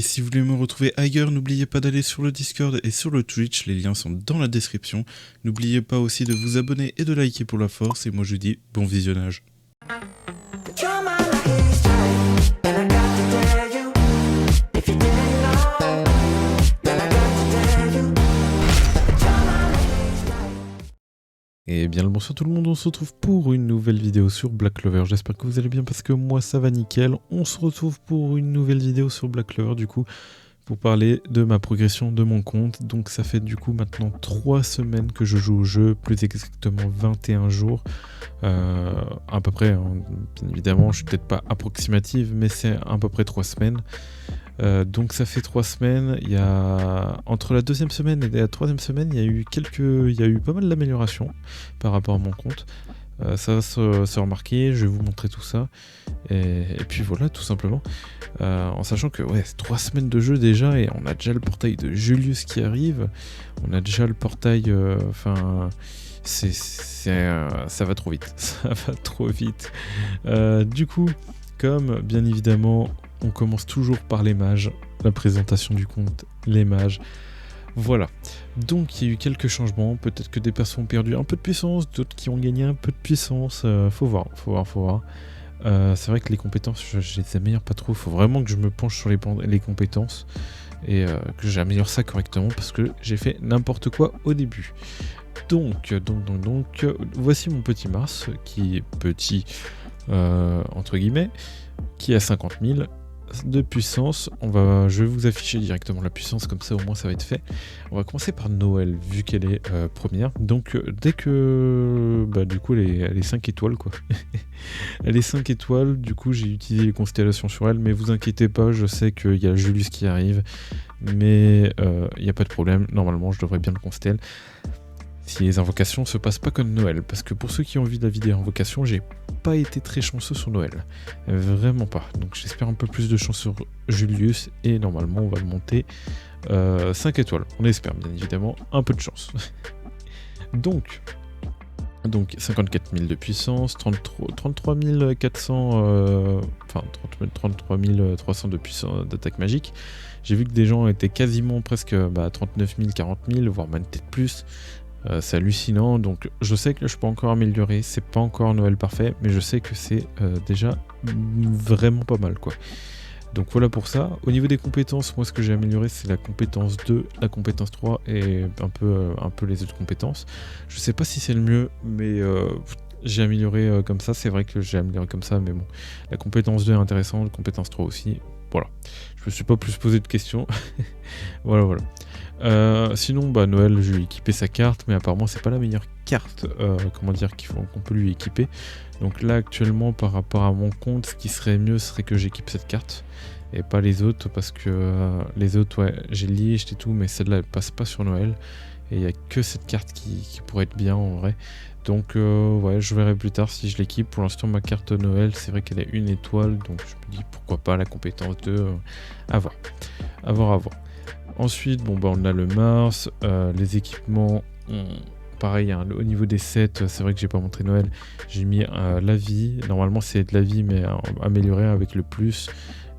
Et si vous voulez me retrouver ailleurs, n'oubliez pas d'aller sur le Discord et sur le Twitch, les liens sont dans la description. N'oubliez pas aussi de vous abonner et de liker pour la force, et moi je vous dis bon visionnage. Et bien le bonsoir tout le monde, on se retrouve pour une nouvelle vidéo sur Black Clover. J'espère que vous allez bien parce que moi ça va nickel. On se retrouve pour une nouvelle vidéo sur Black Clover du coup, pour parler de ma progression de mon compte. Donc ça fait du coup maintenant 3 semaines que je joue au jeu, plus exactement 21 jours. À peu près, hein, bien évidemment, je suis peut-être pas approximative, mais c'est à peu près 3 semaines. Donc ça fait 3 semaines, il y a... entre la deuxième semaine et la troisième semaine, il y a eu pas mal d'améliorations par rapport à mon compte. Ça va se remarquer, je vais vous montrer tout ça. Et puis voilà, tout simplement. En sachant que ouais, c'est 3 semaines de jeu déjà, et on a déjà le portail de Julius qui arrive. On a déjà le portail... ça va trop vite. Ça va trop vite. Du coup, comme bien évidemment... On commence toujours par les mages, la présentation du compte, les mages. Voilà. Donc il y a eu quelques changements, peut-être que des personnes ont perdu un peu de puissance, d'autres qui ont gagné un peu de puissance. Faut voir. C'est vrai que les compétences, je les améliore pas trop. Faut vraiment que je me penche sur les compétences et que j'améliore ça correctement parce que j'ai fait n'importe quoi au début. Donc, voici mon petit Mars, qui est petit, entre guillemets, qui a 50 000 de puissance. Je vais vous afficher directement la puissance, comme ça au moins ça va être fait. On va commencer par Noël, vu qu'elle est première. Donc dès que... du coup elle est 5 étoiles quoi. Elle est 5 étoiles, du coup j'ai utilisé les constellations sur elle, mais vous inquiétez pas, je sais qu'il y a Julius qui arrive, mais il n'y a pas de problème, normalement je devrais bien le consteller. Si les invocations se passent pas comme Noël, parce que pour ceux qui ont envie de la vidéo invocation, j'ai pas été très chanceux sur Noël, vraiment pas. Donc j'espère un peu plus de chance sur Julius, et normalement on va le monter 5 étoiles. On espère bien évidemment un peu de chance. donc 54 000 de puissance, 33 400, 33 300 de puissance d'attaque magique. J'ai vu que des gens étaient quasiment presque 39 000, 40 000, voire même peut-être plus. C'est hallucinant, donc je sais que je peux encore améliorer, c'est pas encore Noël parfait, mais je sais que c'est déjà vraiment pas mal quoi. Donc voilà pour ça. Au niveau des compétences, moi ce que j'ai amélioré c'est la compétence 2, la compétence 3 et un peu les autres compétences. Je sais pas si c'est le mieux, mais j'ai amélioré comme ça, c'est vrai que j'ai amélioré comme ça, mais bon. La compétence 2 est intéressante, la compétence 3 aussi, voilà. Je me suis pas plus posé de questions. voilà. Sinon, Noël, je lui ai équipé sa carte, mais apparemment c'est pas la meilleure carte, qu'on peut lui équiper. Donc là, actuellement, par rapport à mon compte, ce qui serait mieux serait que j'équipe cette carte et pas les autres, parce que les autres, ouais, j'ai Lich et tout, mais celle-là elle passe pas sur Noël, et il y a que cette carte qui pourrait être bien en vrai. Donc ouais, je verrai plus tard si je l'équipe. Pour l'instant, ma carte Noël, c'est vrai qu'elle est 1 étoile, donc je me dis pourquoi pas la compétence 2, à voir. Ensuite, on a le Mars, les équipements, pareil, hein, au niveau des sets, c'est vrai que j'ai pas montré Noël, j'ai mis la vie, normalement c'est de la vie mais amélioré avec le plus.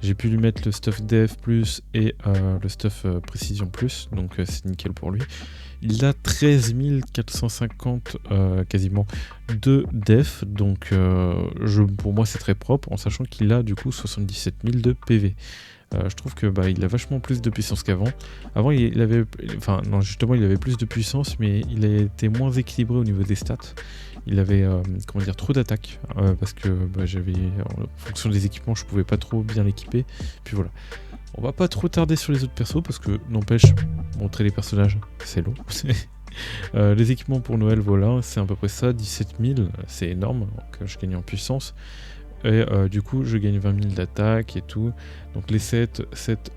J'ai pu lui mettre le stuff def plus et le stuff précision plus, donc c'est nickel pour lui. Il a 13 450 quasiment de def, donc pour moi c'est très propre, en sachant qu'il a du coup 77 000 de PV. Je trouve que il a vachement plus de puissance qu'avant. Avant il avait plus de puissance, mais il a été moins équilibré au niveau des stats. Il avait trop d'attaques parce que j'avais, en fonction des équipements, je pouvais pas trop bien l'équiper. Puis voilà. On va pas trop tarder sur les autres persos parce que n'empêche, montrer les personnages, c'est long. Les équipements pour Noël, voilà, c'est à peu près ça, 17 000, c'est énorme, donc je gagne en puissance. Et du coup je gagne 20 000 d'attaque et tout. Donc les 7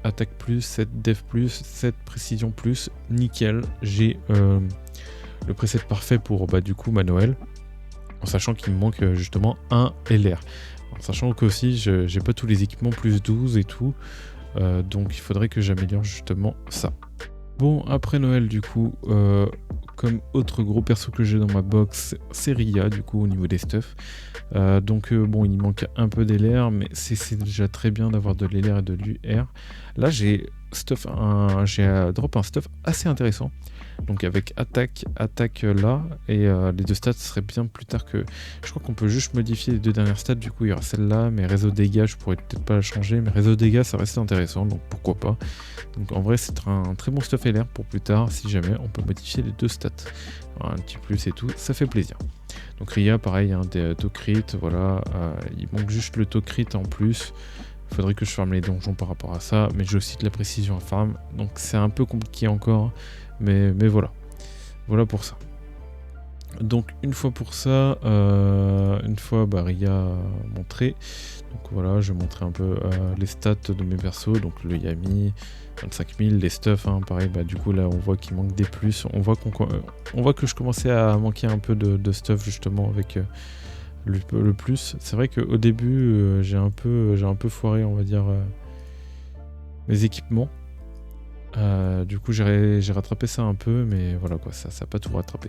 attaque plus, 7 def plus, 7 précision plus, nickel. J'ai le preset parfait pour du coup ma Noël, en sachant qu'il me manque justement un LR. En sachant que aussi j'ai pas tous les équipements plus 12 et tout, donc il faudrait que j'améliore justement ça. Bon, après Noël du coup, comme autre gros perso que j'ai dans ma box, c'est Ria, du coup, au niveau des stuffs. Bon, il manque un peu d'LR, mais c'est déjà très bien d'avoir de l'LR et de l'UR. Là, j'ai drop un stuff assez intéressant. Donc avec attaque là, et les deux stats seraient bien plus tard que... Je crois qu'on peut juste modifier les deux dernières stats, du coup il y aura celle-là, mais réseau dégâts, je pourrais peut-être pas la changer, mais réseau dégâts ça reste intéressant, donc pourquoi pas. Donc en vrai c'est un très bon stuff LR pour plus tard, si jamais on peut modifier les deux stats. Alors, un petit plus et tout, ça fait plaisir. Donc Ria, pareil, hein, des taux crit, voilà, il manque juste le taux crit en plus. Il faudrait que je farme les donjons par rapport à ça, mais j'ai aussi de la précision à farm, donc c'est un peu compliqué encore, mais voilà. Voilà pour ça. Donc une fois pour ça, une fois Ria montré, donc voilà, je vais montrer un peu les stats de mes persos, donc le Yami, 25 000, les stuffs, hein, pareil, du coup là on voit qu'il manque des plus, on voit que je commençais à manquer un peu de stuff justement avec le plus. C'est vrai qu'au début j'ai un peu foiré, on va dire, mes équipements. Du coup j'ai rattrapé ça un peu, mais voilà quoi, ça n'a pas tout rattrapé.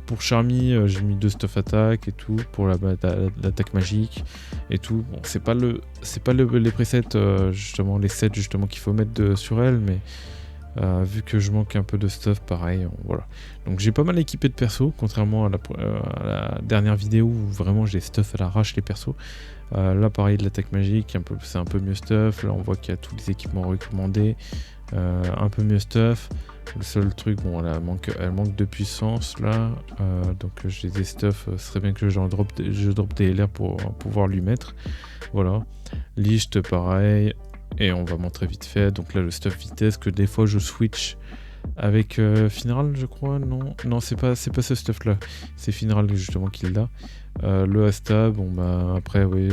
Pour Charmy, j'ai mis 2 stuff attack et tout, pour l'attaque magique et tout. Bon, c'est pas les presets, justement, les sets justement qu'il faut mettre sur elle, mais vu que je manque un peu de stuff, pareil, voilà. Donc j'ai pas mal équipé de persos, contrairement à la dernière vidéo où vraiment j'ai stuff à l'arrache les persos. Là pareil, de l'attaque magique, c'est un peu mieux stuff. Là on voit qu'il y a tous les équipements recommandés. Un peu mieux stuff. Le seul truc, bon, elle manque de puissance là, donc j'ai des stuff, ce serait bien que je drop des LR pour pouvoir lui mettre. Voilà. Licht pareil, et on va montrer vite fait. Donc là le stuff vitesse que des fois je switch avec Finral, je crois. Non, c'est pas ce stuff là, c'est Finral justement qui l'a. Le Asta, bon après oui,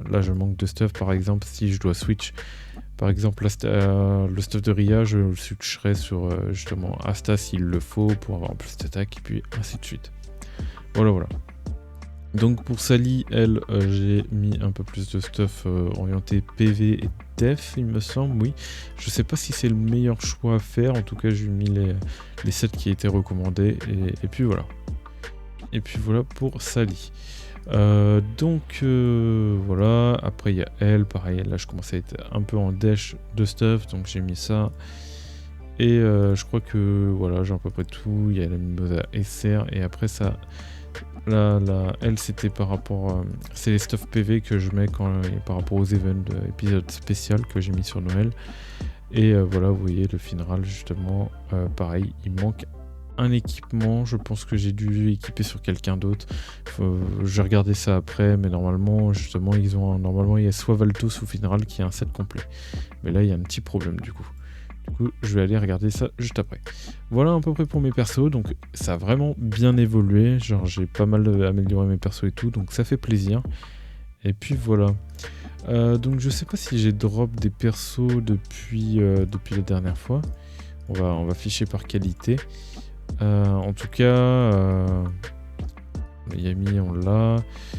là je manque de stuff. Par exemple, si je dois switch, par exemple, le stuff de Ria, je le switcherai sur justement Asta s'il le faut pour avoir plus d'attaque, et puis ainsi de suite. Voilà. Donc pour Sally, elle, j'ai mis un peu plus de stuff orienté PV et def, il me semble, oui. Je sais pas si c'est le meilleur choix à faire, en tout cas j'ai mis les sets qui étaient recommandés, et puis voilà. Et puis voilà pour Sally. Voilà, après il y a elle, pareil, là je commençais à être un peu en dash de stuff, donc j'ai mis ça. Et je crois que voilà, j'ai à peu près tout. Il y a la Mimosa SR, et après ça, elle c'était par rapport, c'est les stuff PV que je mets par rapport aux events épisodes spécial que j'ai mis sur Noël. Et voilà, vous voyez le Finral justement, pareil, il manque un équipement, je pense que j'ai dû équiper sur quelqu'un d'autre. Je vais regarder ça après, mais normalement, justement, il y a soit Valtos ou Finral qui a un set complet. Mais là, il y a un petit problème du coup. Du coup, je vais aller regarder ça juste après. Voilà à peu près pour mes persos, donc ça a vraiment bien évolué. Genre, j'ai pas mal amélioré mes persos et tout, donc ça fait plaisir. Et puis voilà. Donc je sais pas si j'ai drop des persos depuis la dernière fois. On va ficher par qualité. En tout cas, Yami on l'a.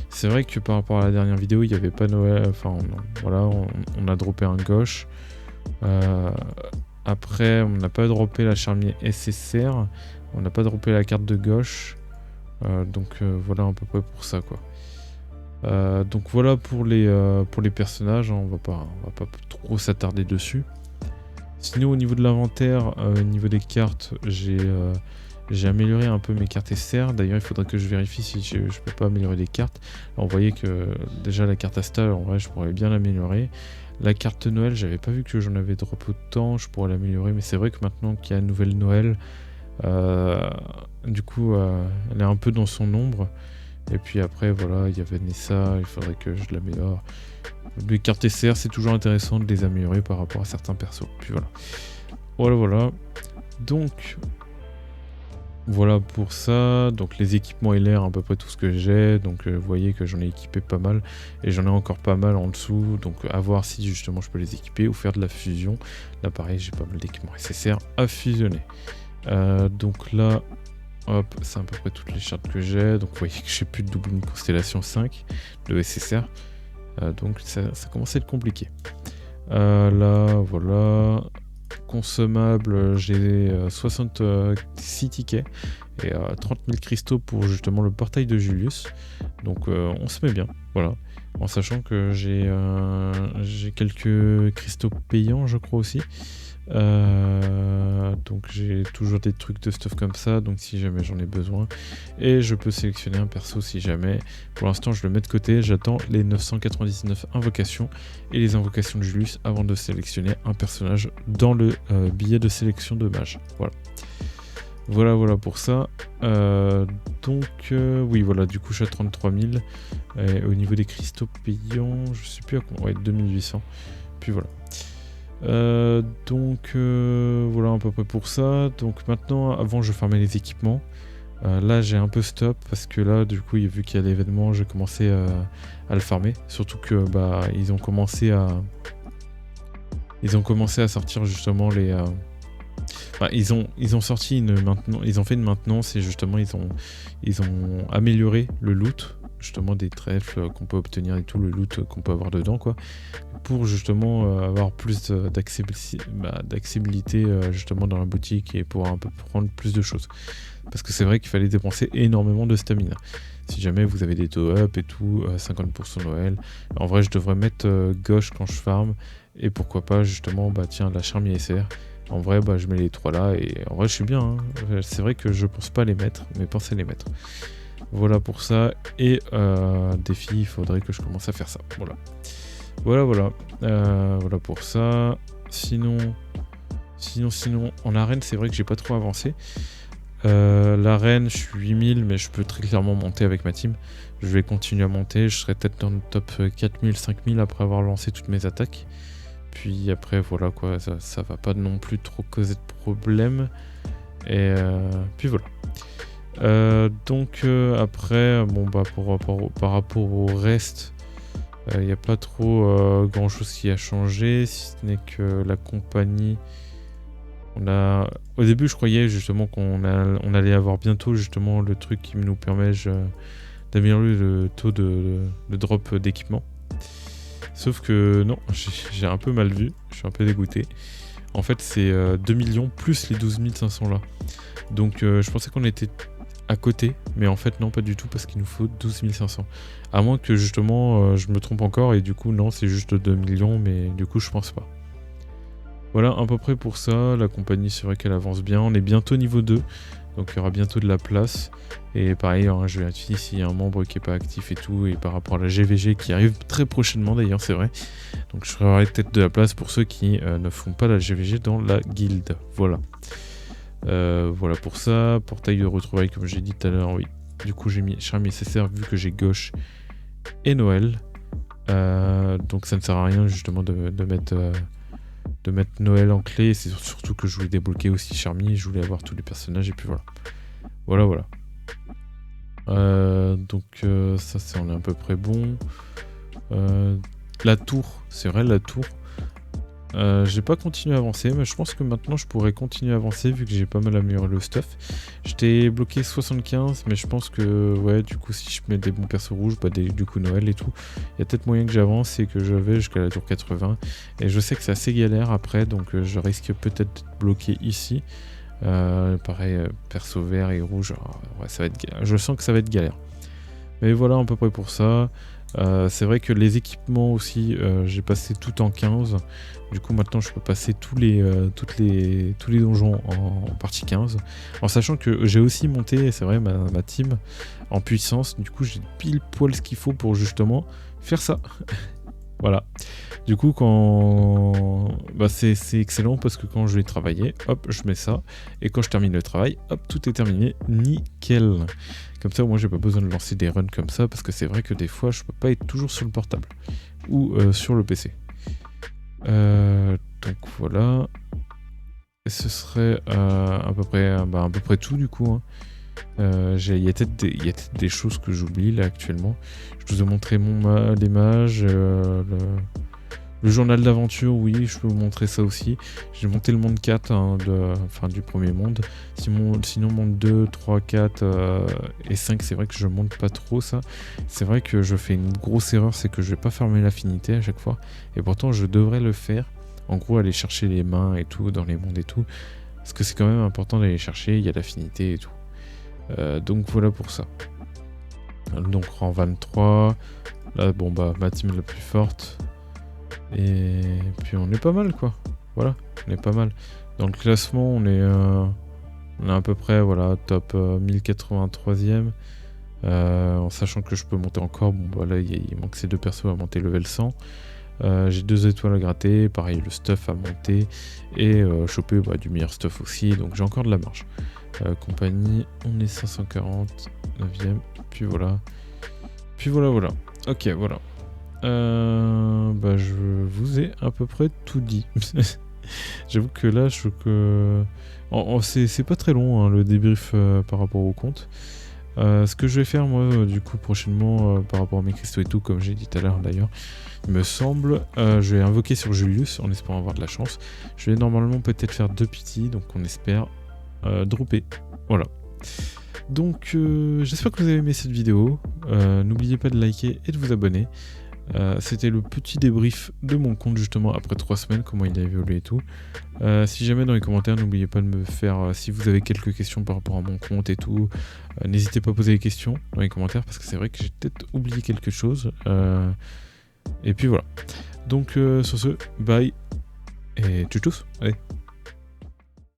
C'est vrai que par rapport à la dernière vidéo, il n'y avait pas Noël. Enfin, voilà, on a droppé un gauche. Après, on n'a pas droppé la Charmier SSR. On n'a pas droppé la carte de gauche. Voilà à peu près pour ça, quoi. Donc voilà pour les personnages, hein, on va pas trop s'attarder dessus. Sinon au niveau de l'inventaire, au niveau des cartes, j'ai amélioré un peu mes cartes SR. D'ailleurs il faudrait que je vérifie si je peux pas améliorer les cartes. Là, on voyait que déjà la carte Asta, en vrai je pourrais bien l'améliorer. La carte Noël, j'avais pas vu que j'en avais drop autant, je pourrais l'améliorer, mais c'est vrai que maintenant qu'il y a une nouvelle Noël, du coup elle est un peu dans son ombre. Et puis après, voilà, il y avait Nessa, il faudrait que je l'améliore. Les cartes SR, c'est toujours intéressant de les améliorer par rapport à certains persos. Puis voilà. Voilà. Donc, voilà pour ça. Donc, les équipements LR, à peu près tout ce que j'ai. Donc, vous voyez que j'en ai équipé pas mal. Et j'en ai encore pas mal en dessous. Donc, à voir si justement je peux les équiper ou faire de la fusion. Là, pareil, j'ai pas mal d'équipements SSR à fusionner. Donc là... Hop, c'est à peu près toutes les chartes que j'ai. Donc vous voyez que j'ai plus de double constellation 5 de SSR. Donc ça commence à être compliqué. Là, voilà. consommables, j'ai 66 tickets et 30 000 cristaux pour justement le portail de Julius. Donc on se met bien, voilà. En sachant que j'ai quelques cristaux payants, je crois aussi. Donc j'ai toujours des trucs de stuff comme ça, donc si jamais j'en ai besoin, et je peux sélectionner un perso si jamais. Pour l'instant je le mets de côté, j'attends les 999 invocations et les invocations de Julius avant de sélectionner un personnage dans le billet de sélection de mage. Voilà pour ça. Oui, voilà, du coup je suis à 33 000 et au niveau des cristaux payants je sais plus à combien, ouais, 2800, puis voilà. Voilà à peu près pour ça. Donc maintenant, avant je farmais les équipements. Là j'ai un peu stop parce que là du coup vu qu'il y a l'événement, j'ai commencé à le farmer. Surtout que ils ont commencé à sortir justement les. Ils ont sorti ils ont fait une maintenance et justement ils ont amélioré le loot justement des trèfles qu'on peut obtenir et tout le loot qu'on peut avoir dedans quoi, pour justement avoir plus d'accessibilité justement dans la boutique et pouvoir un peu prendre plus de choses, parce que c'est vrai qu'il fallait dépenser énormément de stamina. Si jamais vous avez des toe-up et tout, 50% Noël, en vrai je devrais mettre gauche quand je farm, et pourquoi pas justement la charme ISR. En vrai je mets les 3 là et en vrai je suis bien hein. C'est vrai que je pense pas les mettre, mais pensez les mettre. Voilà pour ça. Et défi, il faudrait que je commence à faire ça. Voilà pour ça. Sinon, en arène, c'est vrai que j'ai pas trop avancé. L'arène, je suis 8000, mais je peux très clairement monter avec ma team. Je vais continuer à monter. Je serai peut-être dans le top 4000, 5000 après avoir lancé toutes mes attaques. Puis après, voilà quoi, ça va pas non plus trop causer de problème. Et puis voilà. Après, par rapport au reste, il n'y a pas trop grand chose qui a changé, si ce n'est que la compagnie. Au début, je croyais justement qu'on allait avoir bientôt justement le truc qui nous permet d'améliorer le taux de drop d'équipement. Sauf que non, j'ai un peu mal vu, je suis un peu dégoûté. En fait, c'est 2 millions plus les 12 500 là. Donc je pensais qu'on était à côté, mais en fait non, pas du tout, parce qu'il nous faut 12 500. À moins que justement je me trompe encore et du coup non, c'est juste 2 millions, mais du coup je pense pas. Voilà à peu près pour ça. La compagnie, c'est vrai qu'elle avance bien, on est bientôt niveau 2, donc il y aura bientôt de la place. Et pareil, hein, je vérifie s'il y a un membre qui est pas actif et tout, et par rapport à la GVG qui arrive très prochainement d'ailleurs, c'est vrai. Donc je ferai peut-être de la place pour ceux qui ne font pas la GVG dans la guilde. Voilà pour ça. Portail de retrouvailles, comme j'ai dit tout à l'heure, oui. Du coup j'ai mis charme nécessaire vu que j'ai gauche et Noël. Donc ça ne sert à rien justement de mettre Noël en clé. C'est surtout que je voulais débloquer aussi Charmy, je voulais avoir tous les personnages et puis voilà. Ça c'est, on est à peu près bon. La tour, c'est vrai, la tour. J'ai pas continué à avancer, mais je pense que maintenant je pourrais continuer à avancer vu que j'ai pas mal amélioré le stuff. J'étais bloqué 75, mais je pense que ouais, du coup si je mets des bons persos rouges, du coup Noël et tout, il y a peut-être moyen que j'avance et que je vais jusqu'à la tour 80. Et je sais que c'est assez galère après, donc je risque peut-être d'être bloqué ici. Pareil, perso vert et rouge, ouais, ça va être galère. Je sens que ça va être galère. Mais voilà à peu près pour ça. C'est vrai que les équipements aussi, j'ai passé tout en 15. Du coup maintenant je peux passer tous les donjons en partie 15. En sachant que j'ai aussi monté, c'est vrai, ma team en puissance. Du coup j'ai pile poil ce qu'il faut pour justement faire ça. Voilà. Du coup c'est excellent parce que quand je vais travailler, hop, je mets ça. Et quand je termine le travail, hop, tout est terminé. Nickel. Comme ça, moi, j'ai pas besoin de lancer des runs comme ça, parce que c'est vrai que des fois, je peux pas être toujours sur le portable ou sur le PC. Donc voilà. Et ce serait à peu près tout du coup. Hein. Il y a peut-être des choses que j'oublie là actuellement. Je vous ai montré les mages, le journal d'aventure, oui, je peux vous montrer ça aussi. J'ai monté le monde 4 du premier monde. Sinon monde 2, 3, 4 et 5, c'est vrai que je monte pas trop ça. C'est vrai que je fais une grosse erreur, c'est que je vais pas fermer l'affinité à chaque fois. Et pourtant je devrais le faire En gros, aller chercher les mains et tout dans les mondes et tout. Parce que c'est quand même important d'aller chercher, il y a l'affinité et tout. Donc voilà pour ça. Donc rang 23. Là, bon bah, ma team est la plus forte. Et puis on est pas mal quoi. Voilà, on est pas mal. Dans le classement, on est à peu près voilà, top 1083e. En sachant que je peux monter encore. Bon bah là, il manque ces 2 persos à monter level 100. J'ai 2 étoiles à gratter, pareil le stuff à monter et choper du meilleur stuff aussi, donc j'ai encore de la marge. Compagnie, on est 540, 9ème, puis voilà. Voilà. Ok, voilà. Je vous ai à peu près tout dit. J'avoue que là, c'est pas très long hein, le débrief par rapport au compte. Ce que je vais faire moi du coup prochainement par rapport à mes cristaux et tout, comme j'ai dit tout à l'heure d'ailleurs, il me semble, je vais invoquer sur Julius en espérant avoir de la chance. Je vais normalement peut-être faire 2 pity, donc on espère dropper. Voilà. Donc j'espère que vous avez aimé cette vidéo. N'oubliez pas de liker et de vous abonner. C'était le petit débrief de mon compte justement après 3 semaines, comment il a évolué et tout. Si jamais dans les commentaires, n'oubliez pas de me faire, si vous avez quelques questions par rapport à mon compte et tout, n'hésitez pas à poser des questions dans les commentaires parce que c'est vrai que j'ai peut-être oublié quelque chose. Et puis voilà. Donc sur ce, bye et tchuss tous. Allez.